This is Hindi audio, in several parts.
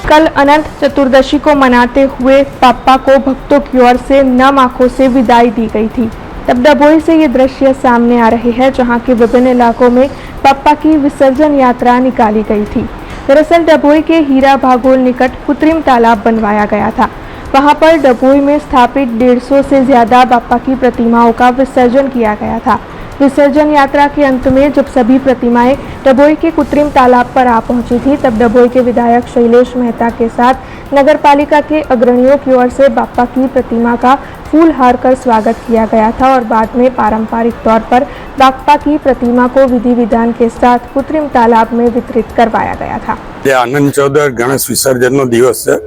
कल अनंत चतुर्दशी को मनाते हुए पापा को भक्तों की ओर से नम आंखों से विदाई दी गई थी। तब डभोई से ये दृश्य सामने आ रहे हैं, जहां के विभिन्न इलाकों में पापा की विसर्जन यात्रा निकाली गई थी। दरअसल डभोई के हीरा भागोल निकट कृत्रिम तालाब बनवाया गया था। वहां पर डभोई में स्थापित 150 से ज्यादा बापा की प्रतिमाओं का विसर्जन किया गया था। विसर्जन यात्रा के अंत में जब सभी प्रतिमाएं डभोई के कृत्रिम तालाब पर आ पहुंची थी, तब डभोई के विधायक शैलेश मेहता के साथ नगरपालिका के अग्रणियों की ओर से बापा की प्रतिमा का फूल हार कर स्वागत किया गया था और बाद में पारंपरिक तौर पर बापा की प्रतिमा को विधि विधान के साथ कृत्रिम तालाब में वितरित करवाया गया था। आनंद चौदर गणेश विसर्जन दिवस है।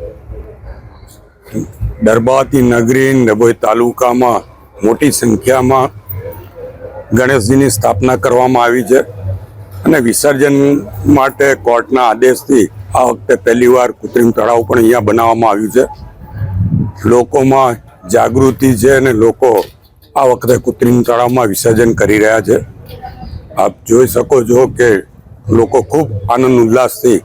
दरबाती नगरी डभोई तालुका में मोटी संख्या में गणेशजी की स्थापना करवामां आवी छे अने विसर्जन माटे कोर्टना आदेशथी आ वखते पहली वार कृत्रिम तळाव पण अहींया बनाववामां आव्युं छे। लोकोमां जागृति छे अने लोको आ वखते कृत्रिम तळावमां विसर्जन करी रह्या छे। आप जोई शको छो के लोको खूब आनंद उल्लासथी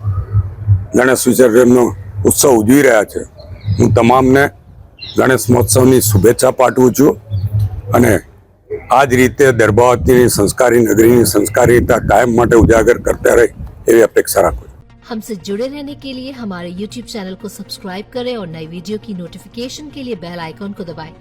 गणेश विसर्जननो उत्सव उजवी रह्या छे। हूँ तमामने गणेश महोत्सवनी शुभेच्छा पाठवुं छुं अने आज रीते दरबावती संस्कारी नगरी संस्कारिता कायम माटे उजागर करते रहे एवी अपेक्षा राखुं। हमसे जुड़े रहने के लिए हमारे YouTube चैनल को सब्सक्राइब करें और नई वीडियो की नोटिफिकेशन के लिए बेल आइकॉन को दबाएं।